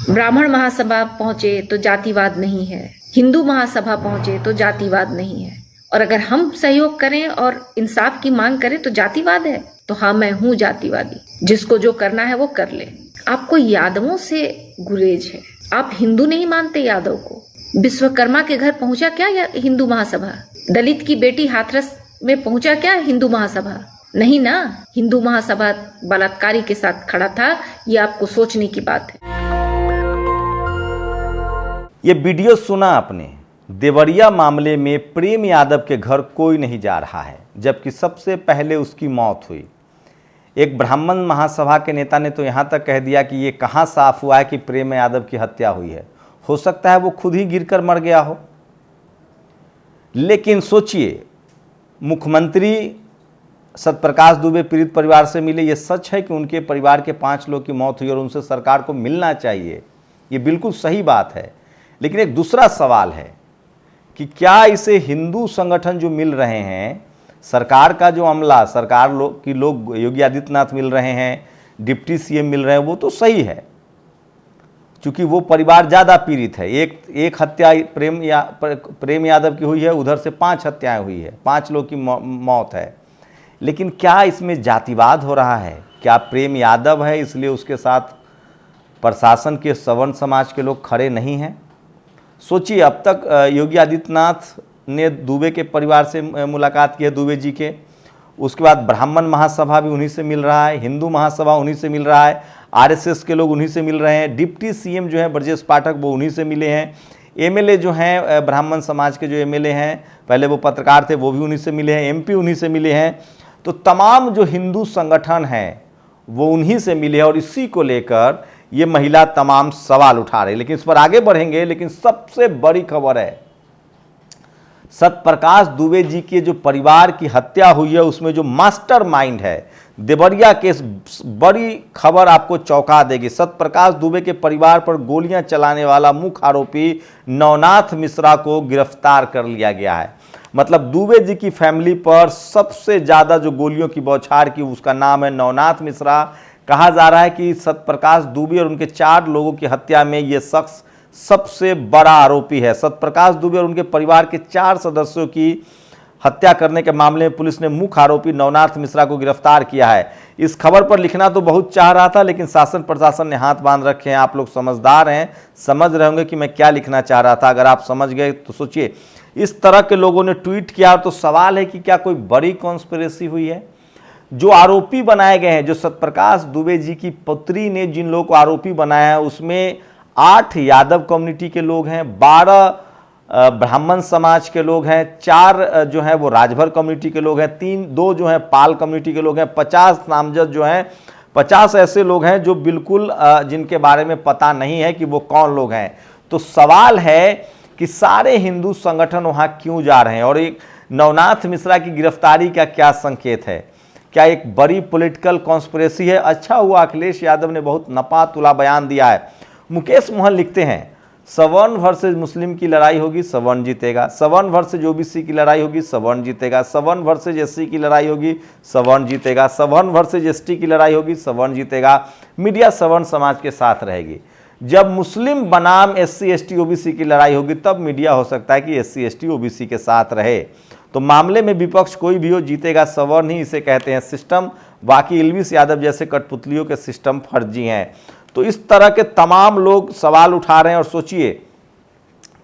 ब्राह्मण महासभा पहुंचे तो जातिवाद नहीं है, हिंदू महासभा पहुंचे तो जातिवाद नहीं है, और अगर हम सहयोग करें और इंसाफ की मांग करें तो जातिवाद है। तो हाँ, मैं हूं जातिवादी, जिसको जो करना है वो कर ले। आपको यादवों से गुरेज है, आप हिंदू नहीं मानते यादव को। विश्वकर्मा के घर पहुंचा क्या हिंदू महासभा? दलित की बेटी हाथरस में पहुंचा क्या हिंदू महासभा? नहीं ना। हिंदू महासभा बलात्कारी के साथ खड़ा था, ये आपको सोचने की बात है। ये वीडियो सुना आपने। देवरिया मामले में प्रेम यादव के घर कोई नहीं जा रहा है, जबकि सबसे पहले उसकी मौत हुई। एक ब्राह्मण महासभा के नेता ने तो यहाँ तक कह दिया कि ये कहाँ साफ हुआ है कि प्रेम यादव की हत्या हुई है। हो सकता है वो खुद ही गिरकर मर गया हो। लेकिन सोचिए, मुख्यमंत्री सत्यप्रकाश दुबे पीड़ित परिवार से मिले। ये सच है कि उनके परिवार के 5 लोग की मौत हुई और उनसे सरकार को मिलना चाहिए, ये बिल्कुल सही बात है। लेकिन एक दूसरा सवाल है कि क्या इसे हिंदू संगठन जो मिल रहे हैं, सरकार का जो अमला, सरकार की लोग, योगी आदित्यनाथ मिल रहे हैं, डिप्टी सीएम मिल रहे हैं, वो तो सही है क्योंकि वो परिवार ज़्यादा पीड़ित है। एक हत्या प्रेम यादव की हुई है, उधर से 5 हत्याएं हुई है, 5 लोग की मौत है। लेकिन क्या इसमें जातिवाद हो रहा है? क्या प्रेम यादव है इसलिए उसके साथ प्रशासन के सवर्ण समाज के लोग खड़े नहीं हैं? सोचिए, अब तक योगी आदित्यनाथ ने दुबे के परिवार से मुलाकात की है, दुबे जी के। उसके बाद ब्राह्मण महासभा भी उन्हीं से मिल रहा है, हिंदू महासभा उन्हीं से मिल रहा है, आरएसएस के लोग उन्हीं से मिल रहे हैं, डिप्टी सीएम जो है ब्रजेश पाठक वो उन्हीं से मिले हैं, एमएलए जो हैं ब्राह्मण समाज के जो एमएलए हैं, पहले वो पत्रकार थे, वो भी उन्हीं से मिले हैं, एमपी उन्हीं से मिले हैं। तो तमाम जो हिंदू संगठन हैं वो उन्हीं से मिले हैं और इसी को लेकर ये महिला तमाम सवाल उठा रही है। लेकिन इस पर आगे बढ़ेंगे। लेकिन सबसे बड़ी खबर है, सत्यप्रकाश दुबे जी के जो परिवार की हत्या हुई है उसमें जो मास्टरमाइंड है, देवरिया केस, बड़ी खबर आपको चौंका देगी। सत्यप्रकाश दुबे के परिवार पर गोलियां चलाने वाला मुख्य आरोपी नवनाथ मिश्रा को गिरफ्तार कर लिया गया है। मतलब दुबे जी की फैमिली पर सबसे ज़्यादा जो गोलियों की बौछार की, उसका नाम है नवनाथ मिश्रा। कहा जा रहा है कि सत्यप्रकाश दुबे और उनके 4 लोगों की हत्या में ये शख्स सबसे बड़ा आरोपी है। सत्यप्रकाश दुबे और उनके परिवार के 4 सदस्यों की हत्या करने के मामले में पुलिस ने मुख्य आरोपी नवनाथ मिश्रा को गिरफ्तार किया है। इस खबर पर लिखना तो बहुत चाह रहा था, लेकिन शासन प्रशासन ने हाथ बांध रखे हैं। आप लोग समझदार हैं, समझ रहे होंगे कि मैं क्या लिखना चाह रहा था। अगर आप समझ गए तो सोचिए, इस तरह के लोगों ने ट्वीट किया तो सवाल है कि क्या कोई बड़ी कॉन्स्पिरेसी हुई है? जो आरोपी बनाए गए हैं, जो सत्यप्रकाश दुबे जी की पुत्री ने जिन लोगों को आरोपी बनाया है, उसमें 8 यादव कम्युनिटी के लोग हैं, 12 ब्राह्मण समाज के लोग हैं, 4 जो है वो राजभर कम्युनिटी के लोग हैं, 2 जो हैं पाल कम्युनिटी के लोग हैं, 50 नामजद जो हैं, 50 ऐसे लोग हैं जो बिल्कुल जिनके बारे में पता नहीं है कि वो कौन लोग हैं। तो सवाल है कि सारे हिंदू संगठन वहाँ क्यों जा रहे हैं और एक नवनाथ मिश्रा की गिरफ्तारी का क्या संकेत है? क्या एक बड़ी पॉलिटिकल कॉन्स्पिरेसी है? अच्छा हुआ अखिलेश यादव ने बहुत नपा तुला बयान दिया है। मुकेश मोहन लिखते हैं, सवर्ण वर्सेज मुस्लिम की लड़ाई होगी, सवर्ण जीतेगा। सवर्ण वर्सेज ओबीसी की लड़ाई होगी, सवर्ण जीतेगा। सवर्ण वर्सेज एससी की लड़ाई होगी, सवर्ण जीतेगा। सवर्ण वर्सेज एसटी की लड़ाई होगी, सवर्ण जीतेगा। मीडिया सवर्ण समाज के साथ रहेगी। जब मुस्लिम बनाम एससी एसटी ओबीसी की लड़ाई होगी तब मीडिया हो सकता है कि एससी एसटी ओबीसी के साथ रहे। तो मामले में विपक्ष कोई भी हो, जीतेगा सवर्ण ही। इसे कहते हैं सिस्टम। बाकी इल्विस यादव जैसे कठपुतलियों के सिस्टम फर्जी हैं। तो इस तरह के तमाम लोग सवाल उठा रहे हैं। और सोचिए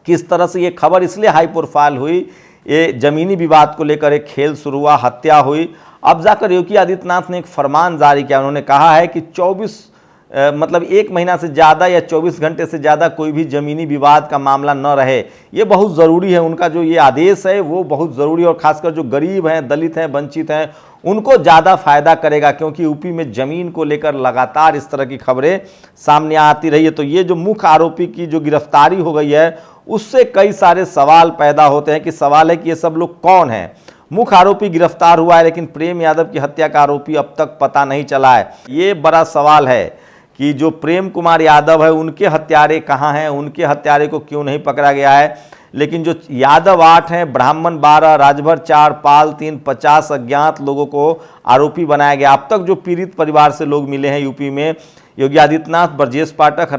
किस तरह से ये खबर इसलिए हाई प्रोफाइल हुई, ये जमीनी विवाद को लेकर एक खेल शुरू हुआ, हत्या हुई। अब जाकर योगी आदित्यनाथ ने एक फरमान जारी किया। उन्होंने कहा है कि 1 महीना से ज़्यादा या 24 घंटे से ज़्यादा कोई भी ज़मीनी विवाद का मामला न रहे। ये बहुत ज़रूरी है। उनका जो ये आदेश है वो बहुत ज़रूरी है और ख़ासकर जो गरीब हैं, दलित हैं, वंचित हैं, उनको ज़्यादा फ़ायदा करेगा, क्योंकि यूपी में ज़मीन को लेकर लगातार इस तरह की खबरें सामने आती रही है। तो ये जो मुख्य आरोपी की जो गिरफ्तारी हो गई है उससे कई सारे सवाल पैदा होते हैं कि सवाल है कि ये सब लोग कौन हैं। मुख्य आरोपी गिरफ्तार हुआ है लेकिन प्रेम यादव की हत्या का आरोपी अब तक पता नहीं चला है। ये बड़ा सवाल है कि जो प्रेम कुमार यादव है उनके हत्यारे कहाँ हैं, उनके हत्यारे को क्यों नहीं पकड़ा गया है। लेकिन जो यादव 8 हैं, ब्राह्मण 12, राजभर 4, पाल 3, 50 अज्ञात लोगों को आरोपी बनाया गया। अब तक जो पीड़ित परिवार से लोग मिले हैं यूपी में, योगी आदित्यनाथ, ब्रजेश पाठक,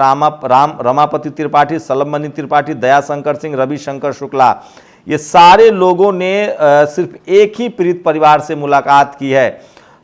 रमापति त्रिपाठी, सलमणि त्रिपाठी, दयाशंकर सिंह, रविशंकर शुक्ला, ये सारे लोगों ने सिर्फ एक ही पीड़ित परिवार से मुलाकात की है।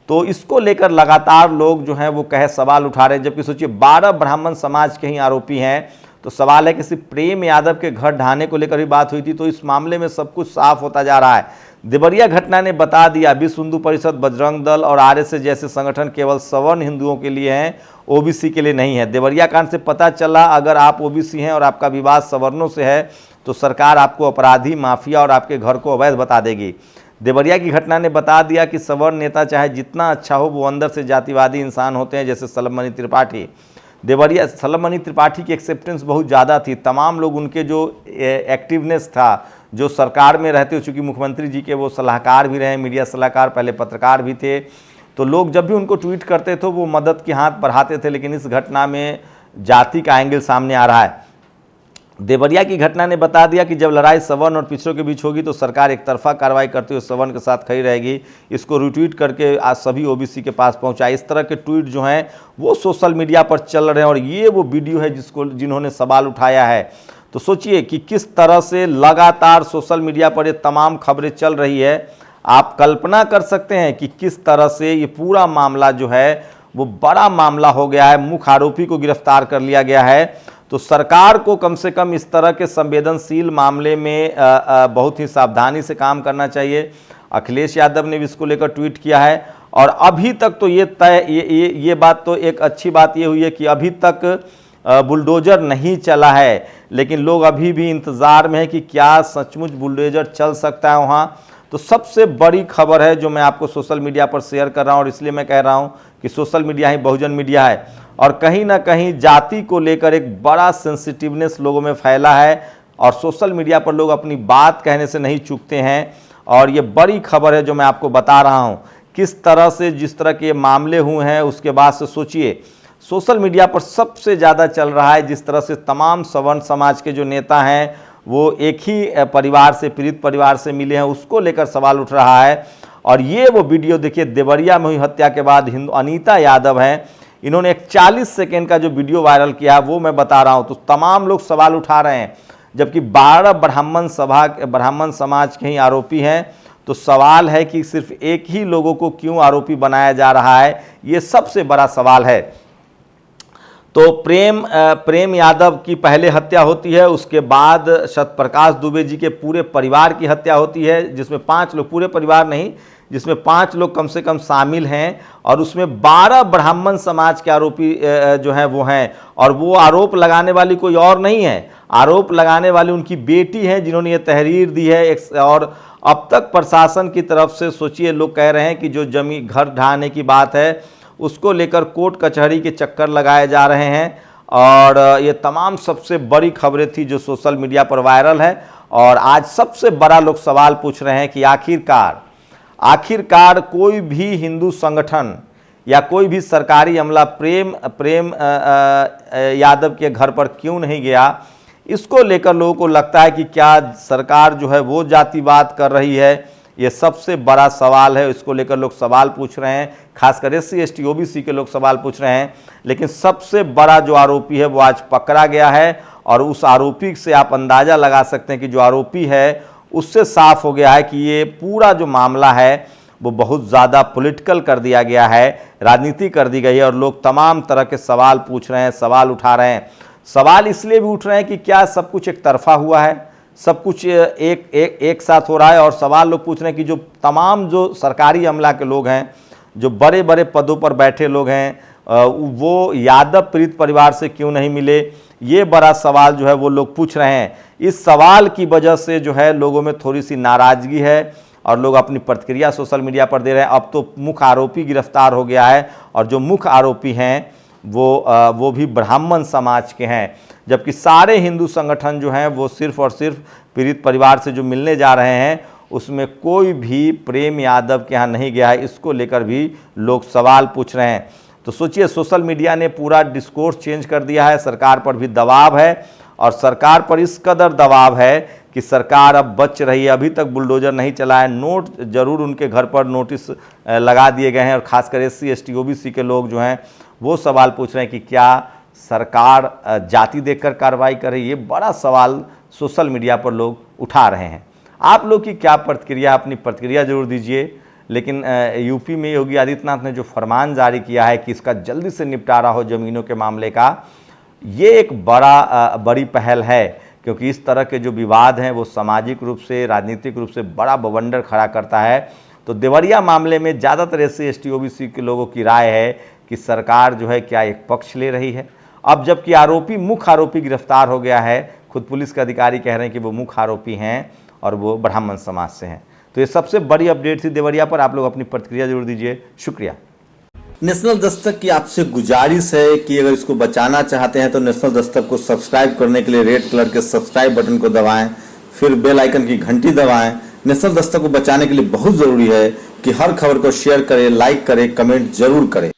तो इसको लेकर लगातार लोग जो हैं वो सवाल उठा रहे हैं। जबकि सोचिए 12 ब्राह्मण समाज के ही आरोपी हैं, तो सवाल है कि सिर्फ प्रेम यादव के घर ढहाने को लेकर भी बात हुई थी, तो इस मामले में सब कुछ साफ होता जा रहा है। देवरिया घटना ने बता दिया विश्व हिंदू परिषद, बजरंग दल और आरएसएस जैसे संगठन केवल सवर्ण हिंदुओं के लिए हैं, ओबीसी के लिए नहीं है। देवरिया कांड से पता चला अगर आप ओबीसी हैं और आपका विवाद सवर्णों से है तो सरकार आपको अपराधी, माफिया और आपके घर को अवैध बता देगी। देवरिया की घटना ने बता दिया कि सवर्ण नेता चाहे जितना अच्छा हो, वो अंदर से जातिवादी इंसान होते हैं, जैसे सलमणि त्रिपाठी। सलमणि त्रिपाठी की एक्सेप्टेंस बहुत ज़्यादा थी, तमाम लोग उनके जो एक्टिवनेस था, जो सरकार में रहते हो, चूँकि मुख्यमंत्री जी के वो सलाहकार भी रहे, मीडिया सलाहकार, पहले पत्रकार भी थे, तो लोग जब भी उनको ट्वीट करते थे वो मदद के हाथ बढ़ाते थे। लेकिन इस घटना में जाति का एंगल सामने आ रहा है। देवरिया की घटना ने बता दिया कि जब लड़ाई सवर्ण और पिछड़ों के बीच होगी तो सरकार एक तरफा कार्रवाई करते हुए सवर्ण के साथ खड़ी रहेगी। इसको रिट्वीट करके आज सभी ओबीसी के पास पहुंचा। इस तरह के ट्वीट जो हैं वो सोशल मीडिया पर चल रहे हैं और ये वो वीडियो है जिन्होंने सवाल उठाया है। तो सोचिए कि किस तरह से लगातार सोशल मीडिया पर ये तमाम खबरें चल रही है। आप कल्पना कर सकते हैं कि किस तरह से ये पूरा मामला जो है वो बड़ा मामला हो गया है। मुख्य आरोपी को गिरफ्तार कर लिया गया है। तो सरकार को कम से कम इस तरह के संवेदनशील मामले में बहुत ही सावधानी से काम करना चाहिए। अखिलेश यादव ने भी इसको लेकर ट्वीट किया है और अभी तक तो ये बात तो एक अच्छी बात ये हुई है कि अभी तक बुलडोजर नहीं चला है, लेकिन लोग अभी भी इंतज़ार में है कि क्या सचमुच बुलडोजर चल सकता है वहाँ। तो सबसे बड़ी खबर है जो मैं आपको सोशल मीडिया पर शेयर कर रहा हूँ और इसलिए मैं कह रहा हूँ कि सोशल मीडिया ही बहुजन मीडिया है और कहीं ना कहीं जाति को लेकर एक बड़ा सेंसिटिवनेस लोगों में फैला है और सोशल मीडिया पर लोग अपनी बात कहने से नहीं चूकते हैं। और ये बड़ी खबर है जो मैं आपको बता रहा हूँ। किस तरह से जिस तरह के मामले हुए हैं उसके बाद से सोचिए सोशल मीडिया पर सबसे ज़्यादा चल रहा है जिस तरह से तमाम सवर्ण समाज के जो नेता हैं वो एक ही परिवार से, पीड़ित परिवार से मिले हैं, उसको लेकर सवाल उठ रहा है। और ये वो वीडियो देखिए, देवरिया में हुई हत्या के बाद अनीता यादव हैं, इन्होंने एक 40 सेकेंड का जो वीडियो वायरल किया वो मैं बता रहा हूँ। तो तमाम लोग सवाल उठा रहे हैं, जबकि 12 ब्राह्मण समाज के ही आरोपी हैं। तो सवाल है कि सिर्फ एक ही लोगों को क्यों आरोपी बनाया जा रहा है, ये सबसे बड़ा सवाल है। तो प्रेम यादव की पहले हत्या होती है, उसके बाद सत्यप्रकाश दुबे जी के पूरे परिवार की हत्या होती है, जिसमें 5 लोग, पूरे परिवार नहीं, जिसमें 5 लोग कम से कम शामिल हैं और उसमें 12 ब्राह्मण समाज के आरोपी जो हैं वो हैं। और वो आरोप लगाने वाली कोई और नहीं है, आरोप लगाने वाली उनकी बेटी हैं जिन्होंने ये तहरीर दी है। और अब तक प्रशासन की तरफ से सोचिए लोग कह रहे हैं कि जो जमीन घर ढहाने की बात है उसको लेकर कोर्ट कचहरी के चक्कर लगाए जा रहे हैं। और ये तमाम सबसे बड़ी खबरें थी जो सोशल मीडिया पर वायरल है। और आज सबसे बड़ा लोग सवाल पूछ रहे हैं कि आखिरकार कोई भी हिंदू संगठन या कोई भी सरकारी अमला प्रेम यादव के घर पर क्यों नहीं गया। इसको लेकर लोगों को लगता है कि क्या सरकार जो है वो जातिवाद कर रही है। ये सबसे बड़ा सवाल है, इसको लेकर लोग सवाल पूछ रहे हैं, खासकर SC ST OBC के लोग सवाल पूछ रहे हैं। लेकिन सबसे बड़ा जो आरोपी है वो आज पकड़ा गया है और उस आरोपी से आप अंदाज़ा लगा सकते हैं कि जो आरोपी है उससे साफ हो गया है कि ये पूरा जो मामला है वो बहुत ज़्यादा पॉलिटिकल कर दिया गया है, राजनीति कर दी गई है। और लोग तमाम तरह के सवाल पूछ रहे हैं, सवाल उठा रहे हैं। सवाल इसलिए भी उठ रहे हैं कि क्या सब कुछ एक तरफा हुआ है, सब कुछ एक साथ हो रहा है। और सवाल लोग पूछ रहे हैं कि जो तमाम जो सरकारी अमला के लोग हैं, जो बड़े बड़े पदों पर बैठे लोग हैं, वो यादव पीड़ित परिवार से क्यों नहीं मिले। ये बड़ा सवाल जो है वो लोग पूछ रहे हैं। इस सवाल की वजह से जो है लोगों में थोड़ी सी नाराज़गी है और लोग अपनी प्रतिक्रिया सोशल मीडिया पर दे रहे हैं। अब तो मुख्य आरोपी गिरफ्तार हो गया है और जो मुख्य आरोपी हैं वो भी ब्राह्मण समाज के हैं, जबकि सारे हिंदू संगठन जो हैं वो सिर्फ और सिर्फ पीड़ित परिवार से जो मिलने जा रहे हैं उसमें कोई भी प्रेम यादव के यहाँ नहीं गया है। इसको लेकर भी लोग सवाल पूछ रहे हैं। तो सोचिए सोशल मीडिया ने पूरा डिस्कोर्स चेंज कर दिया है, सरकार पर भी दबाव है और सरकार पर इस कदर दबाव है कि सरकार अब बच रही है। अभी तक बुलडोजर नहीं चला है, जरूर उनके घर पर नोटिस लगा दिए गए हैं और खासकर SC ST OBC के लोग जो हैं वो सवाल पूछ रहे हैं कि क्या सरकार जाति देखकर कार्रवाई करे। ये बड़ा सवाल सोशल मीडिया पर लोग उठा रहे हैं। आप लोग की क्या प्रतिक्रिया, अपनी प्रतिक्रिया जरूर दीजिए। लेकिन यूपी में योगी आदित्यनाथ ने जो फरमान जारी किया है कि इसका जल्दी से निपटारा हो जमीनों के मामले का, ये एक बड़ी पहल है, क्योंकि इस तरह के जो विवाद हैं वो सामाजिक रूप से, राजनीतिक रूप से बड़ा बवंडर खड़ा करता है। तो देवरिया मामले में ज़्यादातर SC OBC के लोगों की राय है कि सरकार जो है क्या एक पक्ष ले रही है। अब जबकि मुख्य आरोपी गिरफ्तार हो गया है, खुद पुलिस के अधिकारी कह रहे हैं कि वो मुख्य आरोपी हैं और वो ब्राह्मण समाज से हैं। तो ये सबसे बड़ी अपडेट थी देवरिया पर। आप लोग अपनी प्रतिक्रिया जरूर दीजिए। शुक्रिया। नेशनल दस्तक की आपसे गुजारिश है कि अगर इसको बचाना चाहते हैं तो नेशनल दस्तक को सब्सक्राइब करने के लिए रेड कलर के सब्सक्राइब बटन को दबाएं, फिर बेल आइकन की घंटी दबाएं। नेशनल दस्तक को बचाने के लिए बहुत जरूरी है कि हर खबर को शेयर करें, लाइक करें, कमेंट जरूर करें।